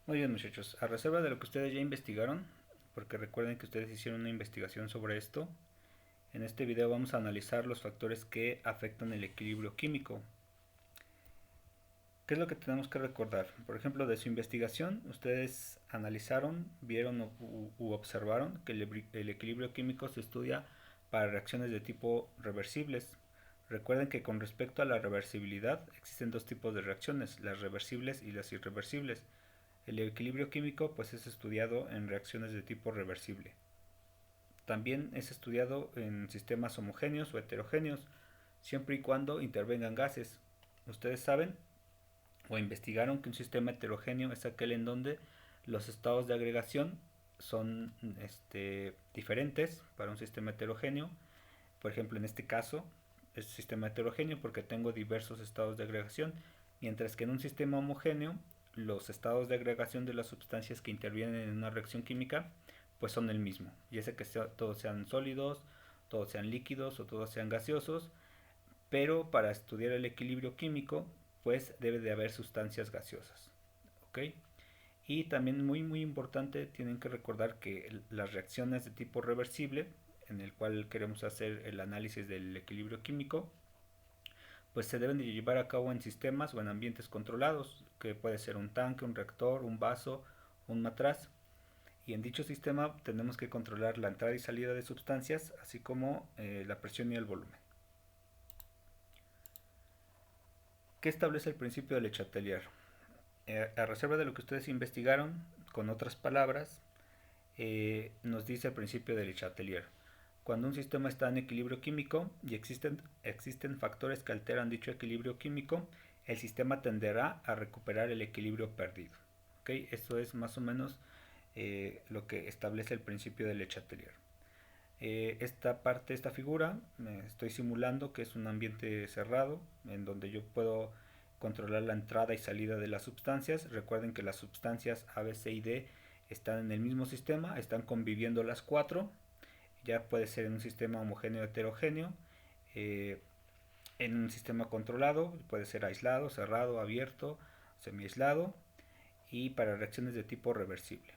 Muy bien, muchachos, a reserva de lo que ustedes ya investigaron, porque recuerden que ustedes hicieron una investigación sobre esto, en este video vamos a analizar los factores que afectan el equilibrio químico. ¿Qué es lo que tenemos que recordar? Por ejemplo, de su investigación, ustedes analizaron, vieron u observaron que el equilibrio químico se estudia para reacciones de tipo reversibles. Recuerden que con respecto a la reversibilidad existen dos tipos de reacciones, las reversibles y las irreversibles. El equilibrio químico pues es estudiado en reacciones de tipo reversible. También es estudiado en sistemas homogéneos o heterogéneos, siempre y cuando intervengan gases. Ustedes saben o investigaron que un sistema heterogéneo es aquel en donde los estados de agregación son diferentes para un sistema heterogéneo. Por ejemplo, en este caso es un sistema heterogéneo porque tengo diversos estados de agregación, mientras que en un sistema homogéneo los estados de agregación de las sustancias que intervienen en una reacción química pues son el mismo, ya sea que todos sean sólidos, todos sean líquidos o todos sean gaseosos, pero para estudiar el equilibrio químico pues debe de haber sustancias gaseosas, ¿ok? Y también muy importante, tienen que recordar que las reacciones de tipo reversible, en el cual queremos hacer el análisis del equilibrio químico, pues se deben de llevar a cabo en sistemas o en ambientes controlados, que puede ser un tanque, un reactor, un vaso, un matraz. Y en dicho sistema tenemos que controlar la entrada y salida de sustancias, así como la presión y el volumen. ¿Qué establece el principio de Le Chatelier? A reserva de lo que ustedes investigaron, con otras palabras, nos dice el principio de Le Chatelier. Cuando un sistema está en equilibrio químico y existen factores que alteran dicho equilibrio químico, el sistema tenderá a recuperar el equilibrio perdido. ¿Okay? Esto es más o menos lo que establece el principio de Le Chatelier. Esta figura, estoy simulando que es un ambiente cerrado en donde yo puedo controlar la entrada y salida de las sustancias. Recuerden que las sustancias A, B, C y D están en el mismo sistema, están conviviendo las cuatro. Ya puede ser en un sistema homogéneo o heterogéneo, eh, en un sistema controlado, puede ser aislado, cerrado, abierto, semi-aislado, y para reacciones de tipo reversible.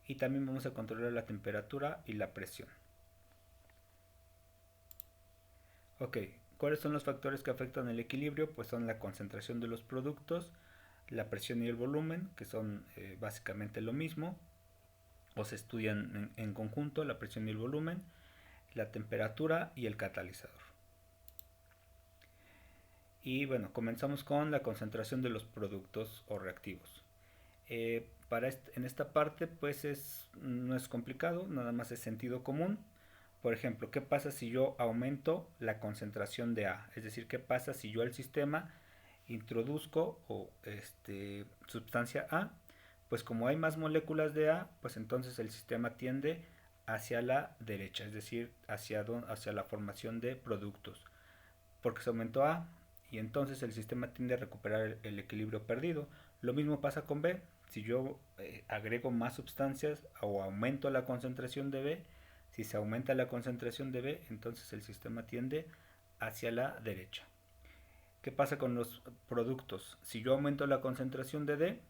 Y también vamos a controlar la temperatura y la presión. Ok, ¿cuáles son los factores que afectan el equilibrio? Pues son la concentración de los productos, la presión y el volumen, que son básicamente lo mismo, o se estudian en conjunto, la presión y el volumen, la temperatura y el catalizador. Y bueno, comenzamos con la concentración de los productos o reactivos. En esta parte pues no es complicado, nada más es sentido común. Por ejemplo, ¿qué pasa si yo aumento la concentración de A? Es decir, ¿qué pasa si yo al sistema introduzco sustancia A? Pues como hay más moléculas de A, pues entonces el sistema tiende hacia la derecha, es decir, hacia la formación de productos, porque se aumentó A y entonces el sistema tiende a recuperar el equilibrio perdido. Lo mismo pasa con B. Si yo agrego más sustancias o aumento la concentración de B, si se aumenta la concentración de B, entonces el sistema tiende hacia la derecha. ¿Qué pasa con los productos? Si yo aumento la concentración de D,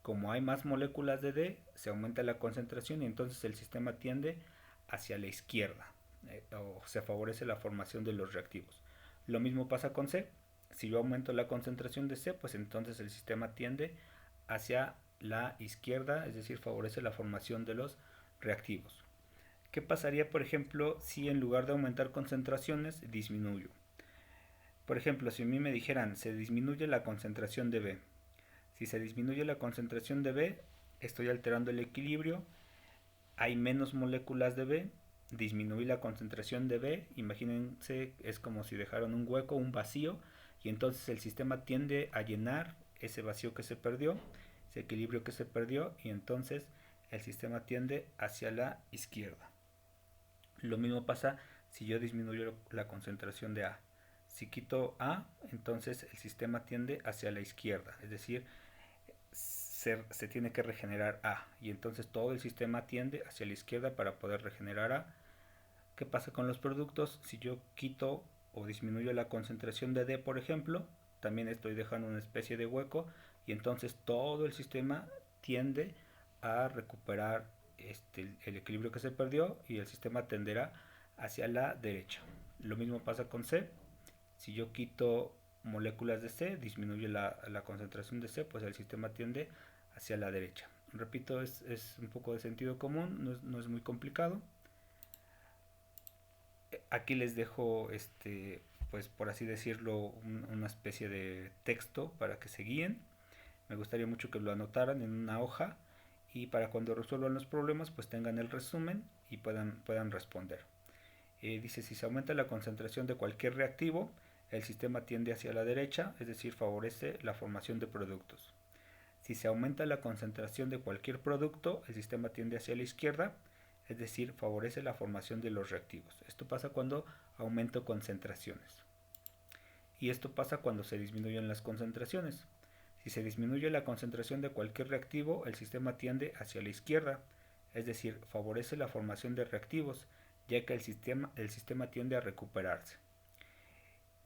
como hay más moléculas de D, se aumenta la concentración y entonces el sistema tiende hacia la izquierda, o se favorece la formación de los reactivos. Lo mismo pasa con C. Si yo aumento la concentración de C, pues entonces el sistema tiende hacia la izquierda, es decir, favorece la formación de los reactivos. ¿Qué pasaría, por ejemplo, si en lugar de aumentar concentraciones, disminuyo? Por ejemplo, si a mí me dijeran, se disminuye la concentración de B. Si se disminuye la concentración de B, estoy alterando el equilibrio, hay menos moléculas de B, disminuí la concentración de B, imagínense, es como si dejaron un hueco, un vacío, y entonces el sistema tiende a llenar ese vacío que se perdió, ese equilibrio que se perdió, y entonces el sistema tiende hacia la izquierda. Lo mismo pasa si yo disminuyo la concentración de A. Si quito A, entonces el sistema tiende hacia la izquierda, es decir, se tiene que regenerar A y entonces todo el sistema tiende hacia la izquierda para poder regenerar A. ¿Qué pasa con los productos? Si yo quito o disminuyo la concentración de D, por ejemplo, también estoy dejando una especie de hueco y entonces todo el sistema tiende a recuperar el equilibrio que se perdió y el sistema tenderá hacia la derecha. Lo mismo pasa con C. Si yo quito moléculas de C, disminuye la concentración de C, pues el sistema tiende hacia la derecha. Repito, es un poco de sentido común, no es muy complicado. Aquí les dejo, pues por así decirlo, una especie de texto para que se guíen. Me gustaría mucho que lo anotaran en una hoja y para cuando resuelvan los problemas pues tengan el resumen y puedan responder. Dice, si se aumenta la concentración de cualquier reactivo, el sistema tiende hacia la derecha, es decir, favorece la formación de productos. Si se aumenta la concentración de cualquier producto, el sistema tiende hacia la izquierda, es decir, favorece la formación de los reactivos. Esto pasa cuando aumento concentraciones. Y esto pasa cuando se disminuyen las concentraciones. Si se disminuye la concentración de cualquier reactivo, el sistema tiende hacia la izquierda, es decir, favorece la formación de reactivos, ya que el sistema tiende a recuperarse.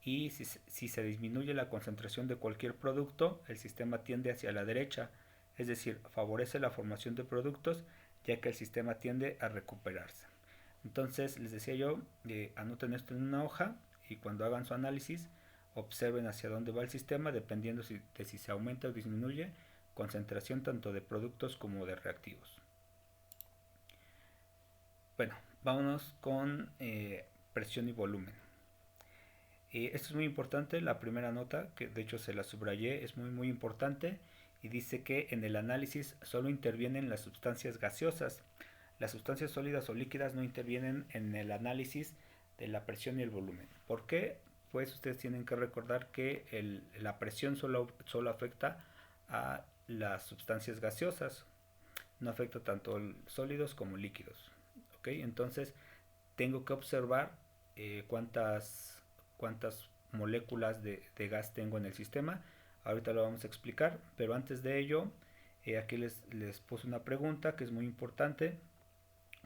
Y si se disminuye la concentración de cualquier producto, el sistema tiende hacia la derecha, es decir, favorece la formación de productos, ya que el sistema tiende a recuperarse. Entonces, les decía yo, anoten esto en una hoja y cuando hagan su análisis, observen hacia dónde va el sistema, dependiendo de si se aumenta o disminuye concentración tanto de productos como de reactivos. Bueno, vámonos con presión y volumen. Esto es muy importante, la primera nota, que de hecho se la subrayé, es muy importante y dice que en el análisis solo intervienen las sustancias gaseosas. Las sustancias sólidas o líquidas no intervienen en el análisis de la presión y el volumen. ¿Por qué? Pues ustedes tienen que recordar que la presión solo afecta a las sustancias gaseosas, no afecta tanto a sólidos como líquidos. ¿Ok? Entonces tengo que observar cuántas moléculas de gas tengo en el sistema. Ahorita lo vamos a explicar, pero antes de ello, aquí les puse una pregunta que es muy importante.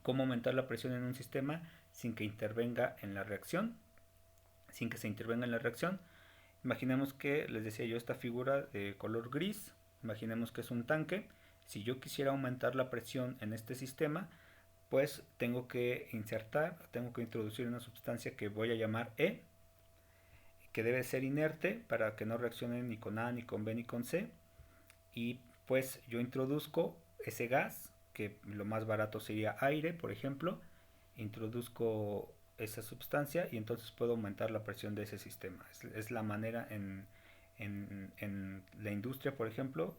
¿Cómo aumentar la presión en un sistema sin que intervenga en la reacción? Sin que se intervenga en la reacción. Imaginemos que, les decía yo, esta figura de color gris, imaginemos que es un tanque. Si yo quisiera aumentar la presión en este sistema, pues tengo que introducir una sustancia que voy a llamar E, que debe ser inerte para que no reaccione ni con A, ni con B, ni con C. Y pues yo introduzco ese gas, que lo más barato sería aire, por ejemplo. Introduzco esa sustancia y entonces puedo aumentar la presión de ese sistema. Es la manera en la industria, por ejemplo,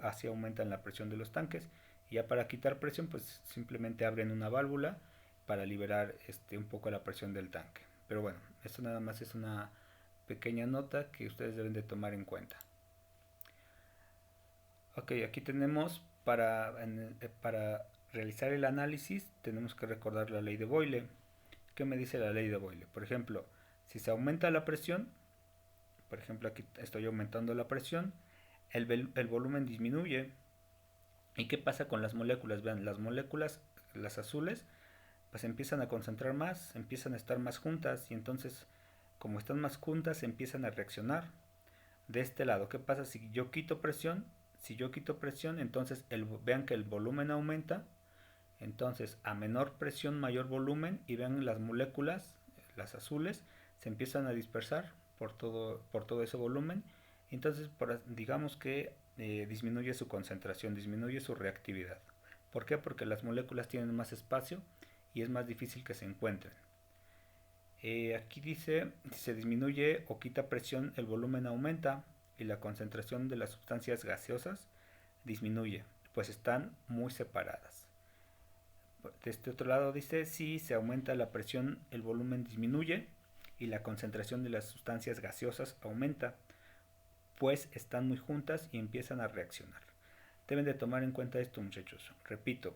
así aumentan la presión de los tanques. Y ya para quitar presión, pues simplemente abren una válvula para liberar un poco la presión del tanque. Pero bueno, esto nada más es una pequeña nota que ustedes deben de tomar en cuenta. Ok, aquí tenemos para realizar el análisis tenemos que recordar la ley de Boyle. ¿Qué me dice la ley de Boyle? Por ejemplo, si se aumenta la presión, por ejemplo aquí estoy aumentando la presión, el volumen disminuye. ¿Y qué pasa con las moléculas? Vean, las moléculas, las azules, pues empiezan a concentrar más, empiezan a estar más juntas y entonces como están más juntas empiezan a reaccionar. De este lado, ¿qué pasa si yo quito presión? Si yo quito presión, entonces vean que el volumen aumenta. Entonces, a menor presión, mayor volumen. Y vean las moléculas, las azules, se empiezan a dispersar por todo ese volumen. Entonces, digamos que disminuye su concentración, disminuye su reactividad. ¿Por qué? Porque las moléculas tienen más espacio y es más difícil que se encuentren. Aquí dice, si se disminuye o quita presión, el volumen aumenta y la concentración de las sustancias gaseosas disminuye, pues están muy separadas. De este otro lado dice, si se aumenta la presión, el volumen disminuye y la concentración de las sustancias gaseosas aumenta, pues están muy juntas y empiezan a reaccionar. Deben de tomar en cuenta esto, muchachos. Repito,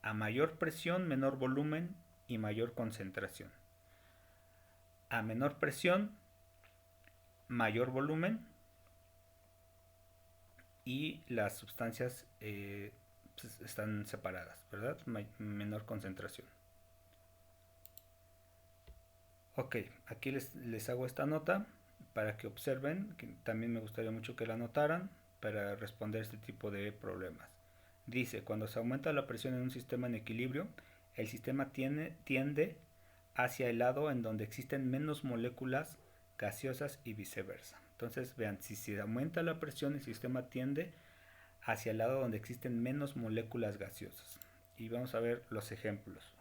a mayor presión, menor volumen y mayor concentración. A menor presión, mayor volumen y las sustancias pues están separadas, ¿verdad? Menor concentración. Ok, aquí les hago esta nota para que observen, que también me gustaría mucho que la anotaran para responder este tipo de problemas. Dice, cuando se aumenta la presión en un sistema en equilibrio, el sistema tiende hacia el lado en donde existen menos moléculas gaseosas y viceversa. Entonces, vean, si se aumenta la presión, el sistema tiende hacia el lado donde existen menos moléculas gaseosas. Y vamos a ver los ejemplos.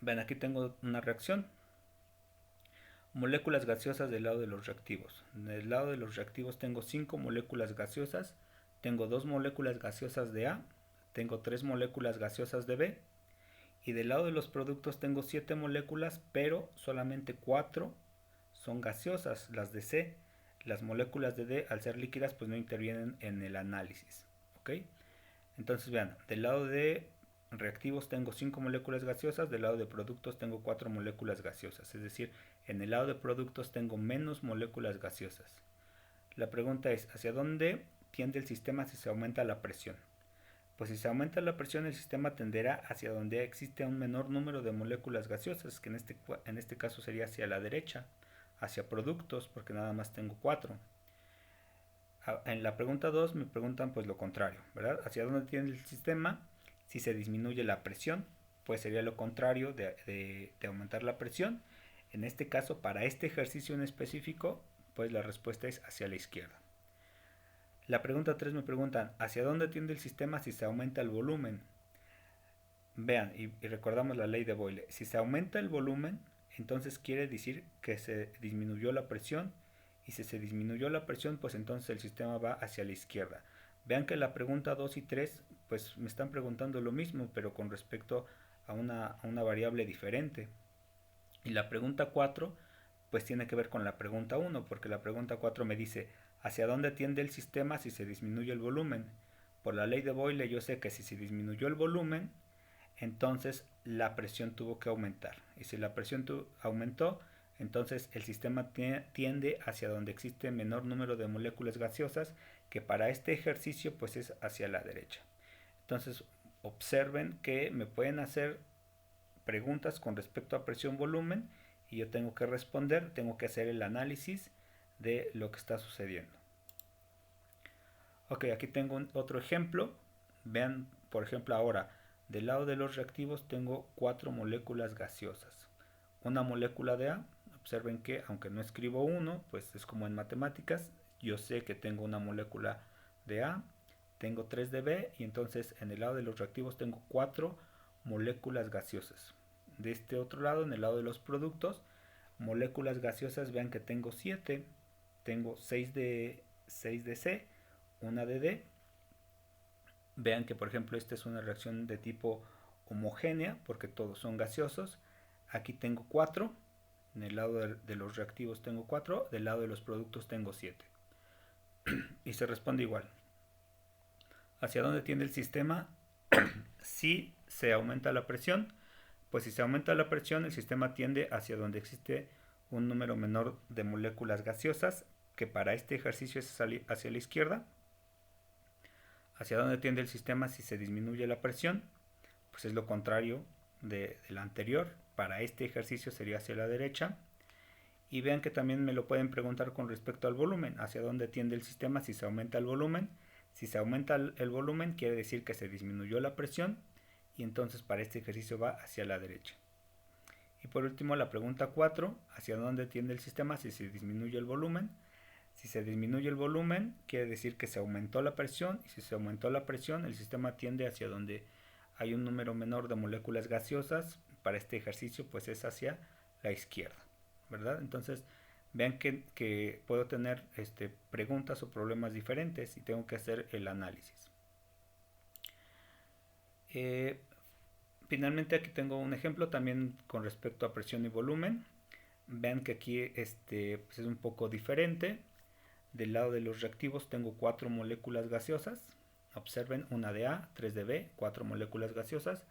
Ven, aquí tengo una reacción. Moléculas gaseosas del lado de los reactivos. Del lado de los reactivos tengo 5 moléculas gaseosas, tengo 2 moléculas gaseosas de A, tengo 3 moléculas gaseosas de B, y del lado de los productos tengo 7 moléculas, pero solamente 4 son gaseosas, las de C. Las moléculas de D, al ser líquidas, pues no intervienen en el análisis. ¿Ok? Entonces vean, del lado de reactivos tengo 5 moléculas gaseosas, del lado de productos tengo 4 moléculas gaseosas, es decir, en el lado de productos tengo menos moléculas gaseosas. La pregunta es, ¿hacia dónde tiende el sistema si se aumenta la presión? Pues si se aumenta la presión, el sistema tenderá hacia donde existe un menor número de moléculas gaseosas, que en este caso sería hacia la derecha, hacia productos, porque nada más tengo 4. En la pregunta 2 me preguntan pues lo contrario, ¿verdad? ¿Hacia dónde tiende el sistema si se disminuye la presión? Pues sería lo contrario de aumentar la presión. En este caso, para este ejercicio en específico, pues la respuesta es hacia la izquierda. La pregunta 3 me preguntan, ¿hacia dónde tiende el sistema si se aumenta el volumen? Vean, y recordamos la ley de Boyle. Si se aumenta el volumen, entonces quiere decir que se disminuyó la presión, y si se disminuyó la presión, pues entonces el sistema va hacia la izquierda. Vean que la pregunta 2 y 3 pues me están preguntando lo mismo, pero con respecto a una variable diferente. Y la pregunta 4 pues tiene que ver con la pregunta 1, porque la pregunta 4 me dice, ¿hacia dónde tiende el sistema si se disminuye el volumen? Por la ley de Boyle yo sé que si se disminuyó el volumen, entonces la presión tuvo que aumentar. Y si la presión aumentó, entonces el sistema tiende hacia donde existe menor número de moléculas gaseosas, que para este ejercicio pues es hacia la derecha. Entonces observen que me pueden hacer preguntas con respecto a presión-volumen y yo tengo que responder, tengo que hacer el análisis de lo que está sucediendo. Ok, aquí tengo otro ejemplo. Vean, por ejemplo, ahora, del lado de los reactivos tengo 4 moléculas gaseosas. Una molécula de A, observen que aunque no escribo 1, pues es como en matemáticas, yo sé que tengo una molécula de A, tengo 3 de B, y entonces en el lado de los reactivos tengo 4 moléculas gaseosas. De este otro lado, en el lado de los productos, moléculas gaseosas, vean que tengo 7, tengo 6 de C, una de D. Vean que por ejemplo esta es una reacción de tipo homogénea porque todos son gaseosos. Aquí tengo 4, en el lado de los reactivos tengo 4, del lado de los productos tengo 7. Y se responde igual. ¿Hacia dónde tiende el sistema si se aumenta la presión? Pues si se aumenta la presión, el sistema tiende hacia donde existe un número menor de moléculas gaseosas, que para este ejercicio es hacia la izquierda. ¿Hacia dónde tiende el sistema si se disminuye la presión? Pues es lo contrario de la anterior. Para este ejercicio sería hacia la derecha. Y vean que también me lo pueden preguntar con respecto al volumen. ¿Hacia dónde tiende el sistema si se aumenta el volumen? Si se aumenta el volumen, quiere decir que se disminuyó la presión. Y entonces para este ejercicio va hacia la derecha. Y por último, la pregunta 4. ¿Hacia dónde tiende el sistema si se disminuye el volumen? Si se disminuye el volumen, quiere decir que se aumentó la presión, y si se aumentó la presión, el sistema tiende hacia donde hay un número menor de moléculas gaseosas. Para este ejercicio, pues es hacia la izquierda, ¿verdad? Entonces, vean que puedo tener preguntas o problemas diferentes y tengo que hacer el análisis. Finalmente, aquí tengo un ejemplo también con respecto a presión y volumen. Vean que aquí pues es un poco diferente. Del lado de los reactivos tengo 4 moléculas gaseosas. Observen, una de A, 3 de B, 4 moléculas gaseosas.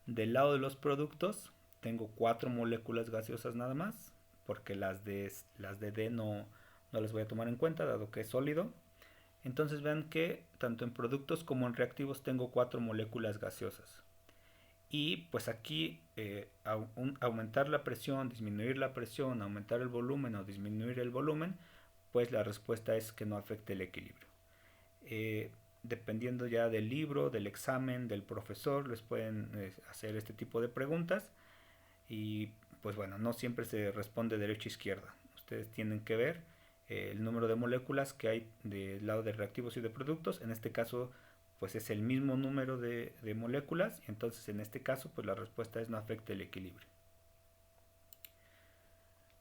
Del lado de los productos tengo 4 moléculas gaseosas nada más, porque las de D no las voy a tomar en cuenta, dado que es sólido. Entonces vean que tanto en productos como en reactivos tengo 4 moléculas gaseosas. Y pues aquí aumentar la presión, disminuir la presión, aumentar el volumen o disminuir el volumen, pues la respuesta es que no afecte el equilibrio. dependiendo ya del libro, del examen, del profesor, les pueden hacer este tipo de preguntas y pues bueno, no siempre se responde derecha-izquierda. Ustedes tienen que ver el número de moléculas que hay del lado de reactivos y de productos. En este caso pues es el mismo número de moléculas, entonces en este caso pues la respuesta es no afecta el equilibrio.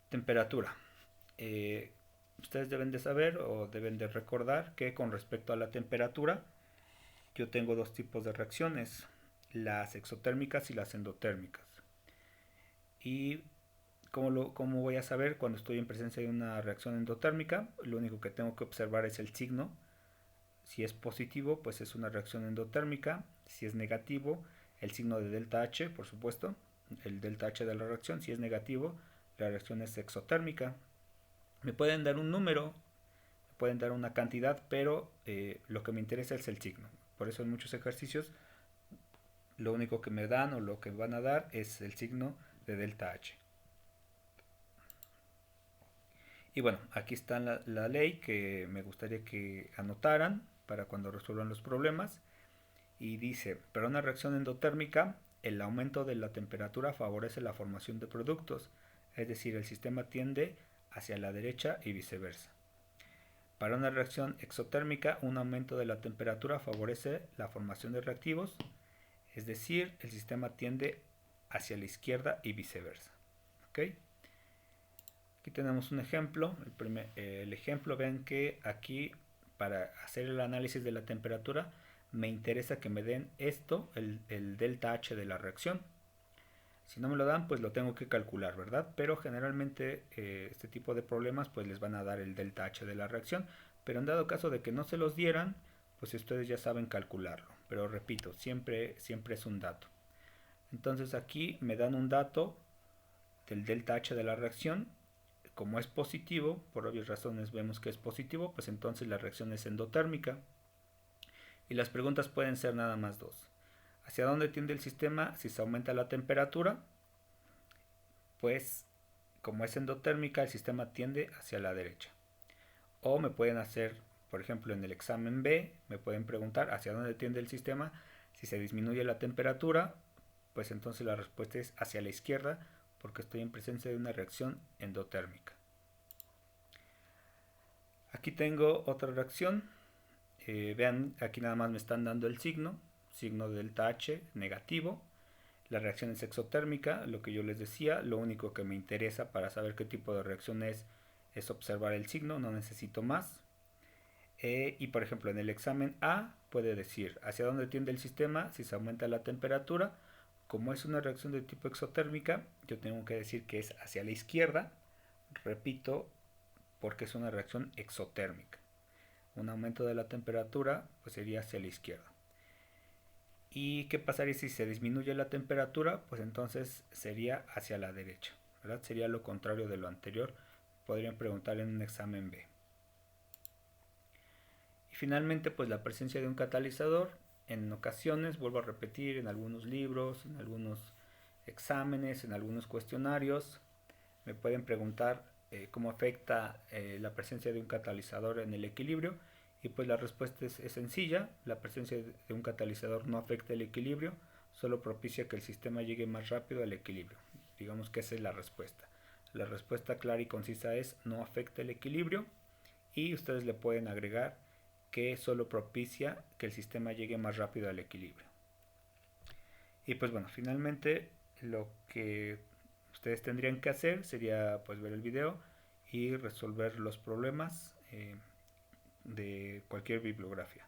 Temperatura. Ustedes deben de saber o deben de recordar que con respecto a la temperatura yo tengo dos tipos de reacciones, las exotérmicas y las endotérmicas. ¿Y cómo voy a saber cuando estoy en presencia de una reacción endotérmica? Lo único que tengo que observar es el signo. Si es positivo, pues es una reacción endotérmica. Si es negativo, el signo de delta H, por supuesto, el delta H de la reacción. Si es negativo, la reacción es exotérmica. Me pueden dar un número, me pueden dar una cantidad, pero lo que me interesa es el signo. Por eso en muchos ejercicios lo único que me dan o lo que van a dar es el signo de delta H. Y bueno, aquí está la ley que me gustaría que anotaran para cuando resuelvan los problemas. Y dice, para una reacción endotérmica, el aumento de la temperatura favorece la formación de productos, es decir, el sistema tiende hacia la derecha y viceversa. Para una reacción exotérmica, un aumento de la temperatura favorece la formación de reactivos, es decir, el sistema tiende hacia la izquierda y viceversa. ¿Ok? Aquí tenemos un ejemplo. El ejemplo, vean que aquí para hacer el análisis de la temperatura me interesa que me den esto, el delta H de la reacción. Si no me lo dan, pues lo tengo que calcular, ¿verdad? Pero generalmente este tipo de problemas pues les van a dar el delta H de la reacción. Pero en dado caso de que no se los dieran, pues ustedes ya saben calcularlo. Pero repito, siempre es un dato. Entonces aquí me dan un dato del delta H de la reacción. Como es positivo, por obvias razones vemos que es positivo, pues entonces la reacción es endotérmica. Y las preguntas pueden ser nada más dos. ¿Hacia dónde tiende el sistema si se aumenta la temperatura? Pues como es endotérmica, el sistema tiende hacia la derecha. O me pueden hacer, por ejemplo, en el examen B, me pueden preguntar hacia dónde tiende el sistema si se disminuye la temperatura, pues entonces la respuesta es hacia la izquierda, porque estoy en presencia de una reacción endotérmica. Aquí tengo otra reacción. Vean, aquí nada más me están dando el signo de delta H negativo. La reacción es exotérmica, lo que yo les decía. Lo único que me interesa para saber qué tipo de reacción es observar el signo, no necesito más. Y por ejemplo, en el examen A puede decir hacia dónde tiende el sistema si se aumenta la temperatura. Como es una reacción de tipo exotérmica, yo tengo que decir que es hacia la izquierda. Repito, porque es una reacción exotérmica. Un aumento de la temperatura pues sería hacia la izquierda. ¿Y qué pasaría si se disminuye la temperatura? Pues entonces sería hacia la derecha, ¿verdad? Sería lo contrario de lo anterior. Podrían preguntar en un examen B. Y finalmente, pues la presencia de un catalizador. En ocasiones, vuelvo a repetir, en algunos libros, en algunos exámenes, en algunos cuestionarios, me pueden preguntar cómo afecta la presencia de un catalizador en el equilibrio. Y pues la respuesta es sencilla. La presencia de un catalizador no afecta el equilibrio, solo propicia que el sistema llegue más rápido al equilibrio. Digamos que esa es la respuesta. La respuesta clara y concisa es no afecta el equilibrio, y ustedes le pueden agregar que solo propicia que el sistema llegue más rápido al equilibrio. Y pues bueno, finalmente lo que ustedes tendrían que hacer sería pues ver el video y resolver los problemas de cualquier bibliografía.